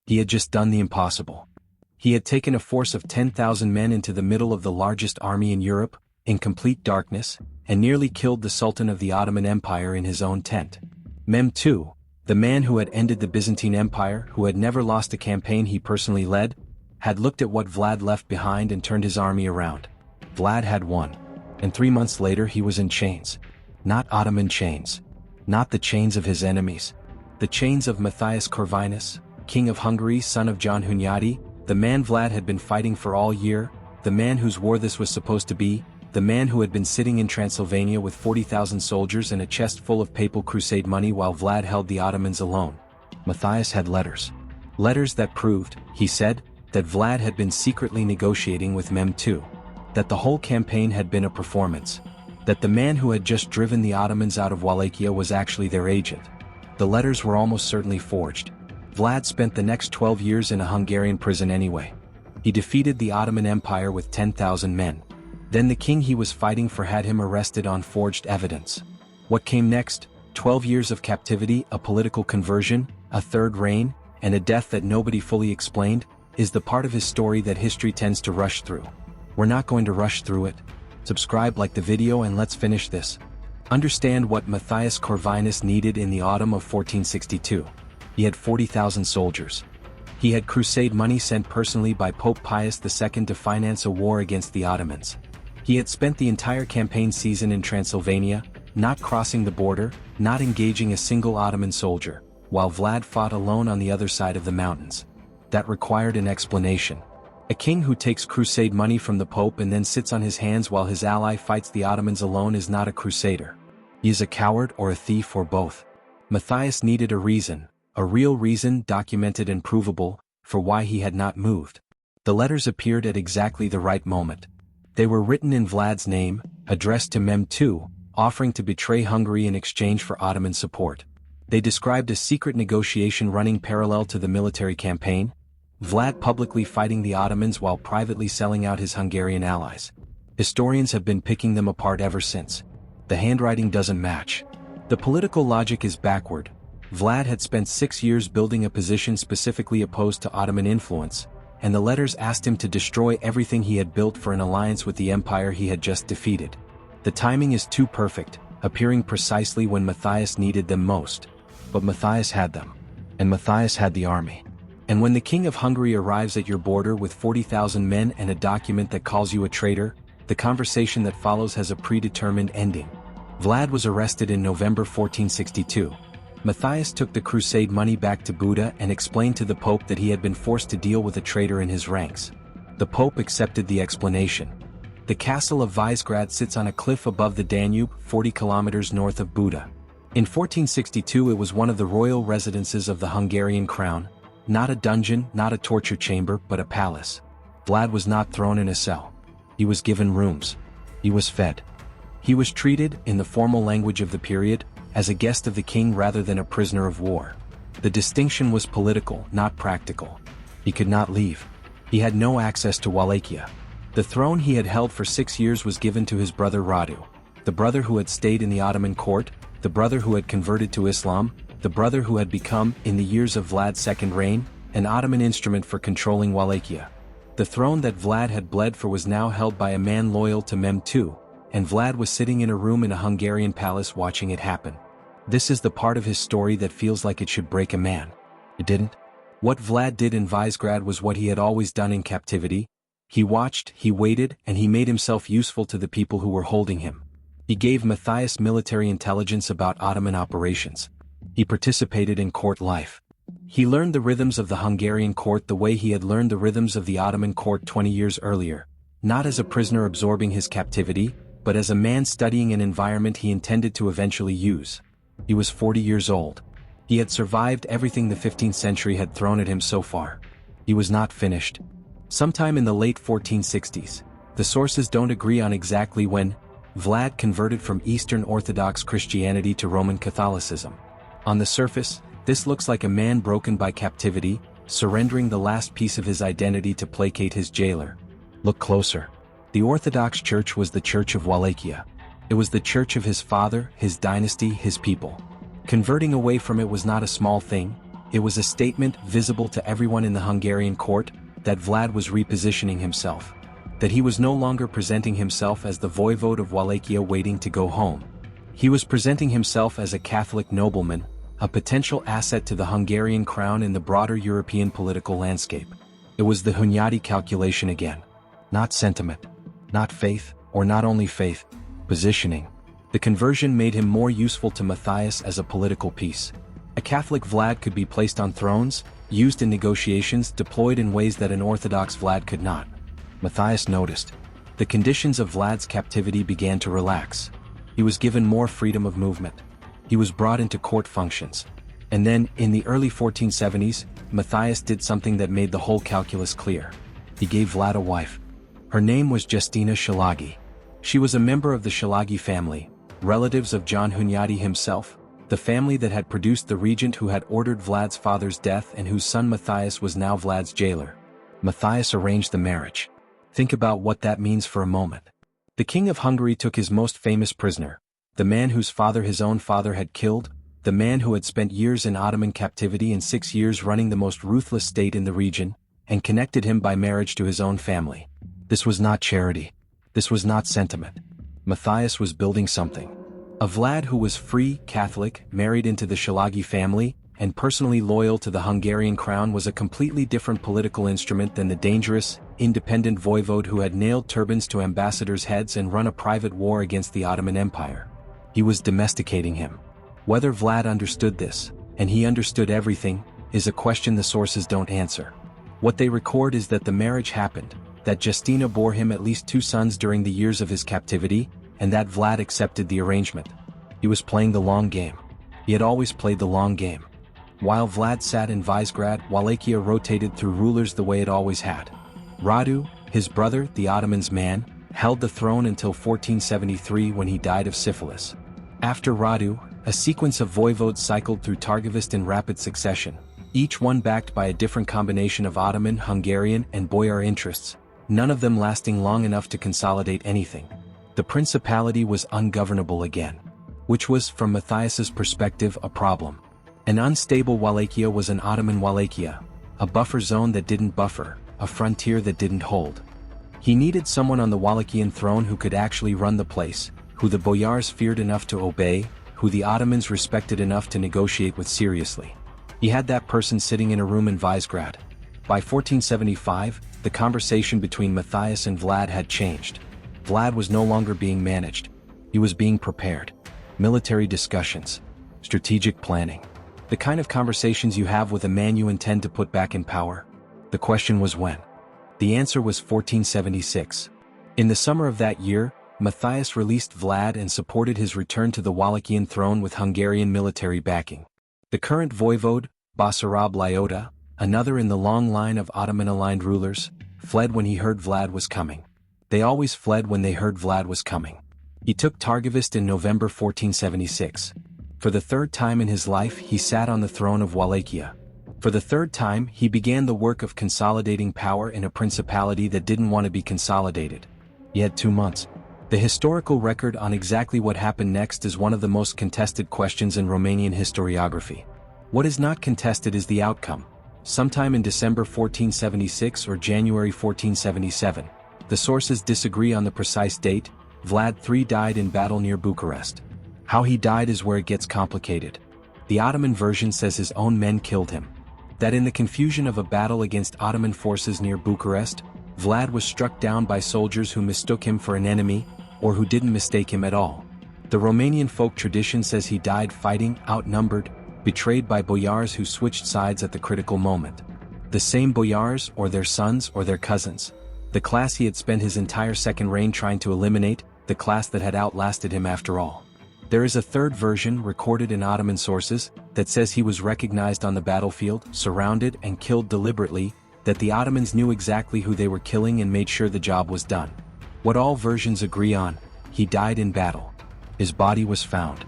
He had just done the impossible. He had taken a force of 10,000 men into the middle of the largest army in Europe, in complete darkness, and nearly killed the Sultan of the Ottoman Empire in his own tent. Mehmed II, the man who had ended the Byzantine Empire, who had never lost a campaign he personally led, had looked at what Vlad left behind and turned his army around. Vlad had won, and 3 months later he was in chains. Not Ottoman chains. Not the chains of his enemies. The chains of Matthias Corvinus, king of Hungary, son of John Hunyadi, the man Vlad had been fighting for all year, the man whose war this was supposed to be, the man who had been sitting in Transylvania with 40,000 soldiers and a chest full of papal crusade money while Vlad held the Ottomans alone. Matthias had letters. Letters that proved, he said, that Vlad had been secretly negotiating with Mehmed II. That the whole campaign had been a performance. That the man who had just driven the Ottomans out of Wallachia was actually their agent. The letters were almost certainly forged. Vlad spent the next 12 years in a Hungarian prison anyway. He defeated the Ottoman Empire with 10,000 men. Then the king he was fighting for had him arrested on forged evidence. What came next? 12 years of captivity, a political conversion, a third reign, and a death that nobody fully explained, is the part of his story that history tends to rush through. We're not going to rush through it. Subscribe, like the video, and let's finish this. Understand what Matthias Corvinus needed in the autumn of 1462. He had 40,000 soldiers. He had crusade money sent personally by Pope Pius II to finance a war against the Ottomans. He had spent the entire campaign season in Transylvania, not crossing the border, not engaging a single Ottoman soldier, while Vlad fought alone on the other side of the mountains. That required an explanation. A king who takes crusade money from the Pope and then sits on his hands while his ally fights the Ottomans alone is not a crusader. He is a coward or a thief or both. Matthias needed a reason. A real reason, documented and provable, for why he had not moved. The letters appeared at exactly the right moment. They were written in Vlad's name, addressed to Mehmed II, offering to betray Hungary in exchange for Ottoman support. They described a secret negotiation running parallel to the military campaign, Vlad publicly fighting the Ottomans while privately selling out his Hungarian allies. Historians have been picking them apart ever since. The handwriting doesn't match. The political logic is backward. Vlad had spent 6 years building a position specifically opposed to Ottoman influence, and the letters asked him to destroy everything he had built for an alliance with the empire he had just defeated. The timing is too perfect, appearing precisely when Matthias needed them most. But Matthias had them. And Matthias had the army. And when the king of Hungary arrives at your border with 40,000 men and a document that calls you a traitor, the conversation that follows has a predetermined ending. Vlad was arrested in November 1462. Matthias took the crusade money back to Buda and explained to the Pope that he had been forced to deal with a traitor in his ranks. The Pope accepted the explanation. The castle of Visegrad sits on a cliff above the Danube, 40 kilometers north of Buda. In 1462 it was one of the royal residences of the Hungarian crown, not a dungeon, not a torture chamber, but a palace. Vlad was not thrown in a cell. He was given rooms. He was fed. He was treated, in the formal language of the period, as a guest of the king rather than a prisoner of war. The distinction was political, not practical. He could not leave. He had no access to Wallachia. The throne he had held for 6 years was given to his brother Radu, the brother who had stayed in the Ottoman court, the brother who had converted to Islam, the brother who had become, in the years of Vlad's second reign, an Ottoman instrument for controlling Wallachia. The throne that Vlad had bled for was now held by a man loyal to Mehmed II, and Vlad was sitting in a room in a Hungarian palace watching it happen. This is the part of his story that feels like it should break a man. It didn't. What Vlad did in Visegrad was what he had always done in captivity. He watched, he waited, and he made himself useful to the people who were holding him. He gave Matthias military intelligence about Ottoman operations. He participated in court life. He learned the rhythms of the Hungarian court the way he had learned the rhythms of the Ottoman court 20 years earlier, not as a prisoner absorbing his captivity, but as a man studying an environment he intended to eventually use. He was 40 years old. He had survived everything the 15th century had thrown at him so far. He was not finished. Sometime in the late 1460s, the sources don't agree on exactly when, Vlad converted from Eastern Orthodox Christianity to Roman Catholicism. On the surface, this looks like a man broken by captivity, surrendering the last piece of his identity to placate his jailer. Look closer. The Orthodox Church was the Church of Wallachia. It was the church of his father, his dynasty, his people. Converting away from it was not a small thing. It was a statement visible to everyone in the Hungarian court that Vlad was repositioning himself, that he was no longer presenting himself as the voivode of Wallachia waiting to go home. He was presenting himself as a Catholic nobleman, a potential asset to the Hungarian crown in the broader European political landscape. It was the Hunyadi calculation again. Not sentiment, not faith, or not only faith, positioning. The conversion made him more useful to Matthias as a political piece. A Catholic Vlad could be placed on thrones, used in negotiations, deployed in ways that an Orthodox Vlad could not. Matthias noticed. The conditions of Vlad's captivity began to relax. He was given more freedom of movement. He was brought into court functions. And then, in the early 1470s, Matthias did something that made the whole calculus clear. He gave Vlad a wife. Her name was Justina Szilágyi. She was a member of the Szilágyi family, relatives of John Hunyadi himself, the family that had produced the regent who had ordered Vlad's father's death and whose son Matthias was now Vlad's jailer. Matthias arranged the marriage. Think about what that means for a moment. The king of Hungary took his most famous prisoner, the man whose father his own father had killed, the man who had spent years in Ottoman captivity and 6 years running the most ruthless state in the region, and connected him by marriage to his own family. This was not charity. This was not sentiment. Matthias was building something. A Vlad who was free, Catholic, married into the Szilágyi family, and personally loyal to the Hungarian crown was a completely different political instrument than the dangerous, independent voivode who had nailed turbans to ambassadors' heads and run a private war against the Ottoman Empire. He was domesticating him. Whether Vlad understood this, and he understood everything, is a question the sources don't answer. What they record is that the marriage happened, that Justina bore him at least 2 sons during the years of his captivity, and that Vlad accepted the arrangement. He was playing the long game. He had always played the long game. While Vlad sat in Visegrad, Wallachia rotated through rulers the way it always had. Radu, his brother, the Ottoman's man, held the throne until 1473 when he died of syphilis. After Radu, a sequence of voivodes cycled through Targovist in rapid succession, each one backed by a different combination of Ottoman, Hungarian, and boyar interests, none of them lasting long enough to consolidate anything. The principality was ungovernable again, which was, from Matthias's perspective, a problem. An unstable Wallachia was an Ottoman Wallachia, a buffer zone that didn't buffer, a frontier that didn't hold. He needed someone on the Wallachian throne who could actually run the place, who the boyars feared enough to obey, who the Ottomans respected enough to negotiate with seriously. He had that person sitting in a room in Visegrad. By 1475, the conversation between Matthias and Vlad had changed. Vlad was no longer being managed. He was being prepared. Military discussions. Strategic planning. The kind of conversations you have with a man you intend to put back in power. The question was when. The answer was 1476. In the summer of that year, Matthias released Vlad and supported his return to the Wallachian throne with Hungarian military backing. The current voivode, Basarab Lajos, another in the long line of Ottoman-aligned rulers, fled when he heard Vlad was coming. They always fled when they heard Vlad was coming. He took Targovist in November 1476. For the 3rd time in his life he sat on the throne of Wallachia. For the 3rd time he began the work of consolidating power in a principality that didn't want to be consolidated. He had 2 months. The historical record on exactly what happened next is one of the most contested questions in Romanian historiography. What is not contested is the outcome. Sometime in December 1476 or January 1477. The sources disagree on the precise date. Vlad III died in battle near Bucharest. How he died is where it gets complicated. The Ottoman version says his own men killed him. That in the confusion of a battle against Ottoman forces near Bucharest, Vlad was struck down by soldiers who mistook him for an enemy, or who didn't mistake him at all. The Romanian folk tradition says he died fighting, outnumbered, betrayed by boyars who switched sides at the critical moment. The same boyars, or their sons, or their cousins. The class he had spent his entire second reign trying to eliminate, the class that had outlasted him after all. There is a 3rd version, recorded in Ottoman sources, that says he was recognized on the battlefield, surrounded and killed deliberately, that the Ottomans knew exactly who they were killing and made sure the job was done. What all versions agree on, he died in battle. His body was found.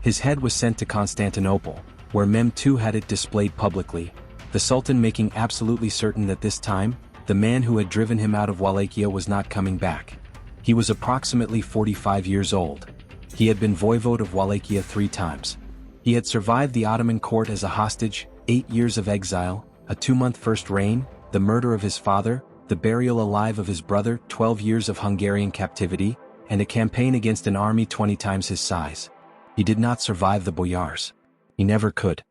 His head was sent to Constantinople, where Mehmed II had it displayed publicly, the Sultan making absolutely certain that this time, the man who had driven him out of Wallachia was not coming back. He was approximately 45 years old. He had been voivode of Wallachia 3 times. He had survived the Ottoman court as a hostage, 8 years of exile, a 2-month first reign, the murder of his father, the burial alive of his brother, 12 years of Hungarian captivity, and a campaign against an army 20 times his size. He did not survive the boyars. He never could.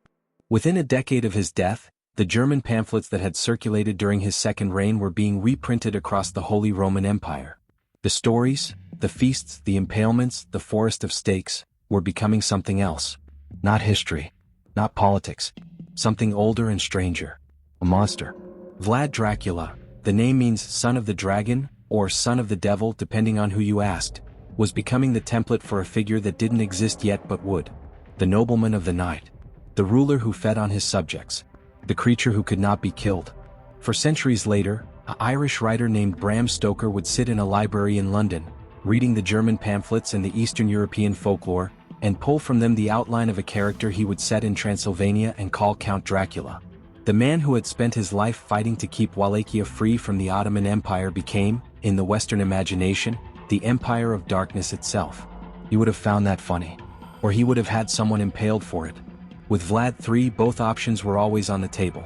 Within a decade of his death, the German pamphlets that had circulated during his second reign were being reprinted across the Holy Roman Empire. The stories, the feasts, the impalements, the forest of stakes, were becoming something else. Not history. Not politics. Something older and stranger. A monster. Vlad Dracula, the name means son of the dragon, or son of the devil depending on who you asked, was becoming the template for a figure that didn't exist yet but would. The nobleman of the night. The ruler who fed on his subjects. The creature who could not be killed. For centuries later, an Irish writer named Bram Stoker would sit in a library in London, reading the German pamphlets and the Eastern European folklore, and pull from them the outline of a character he would set in Transylvania and call Count Dracula. The man who had spent his life fighting to keep Wallachia free from the Ottoman Empire became, in the Western imagination, the Empire of Darkness itself. He would have found that funny. Or he would have had someone impaled for it. With Vlad III, both options were always on the table.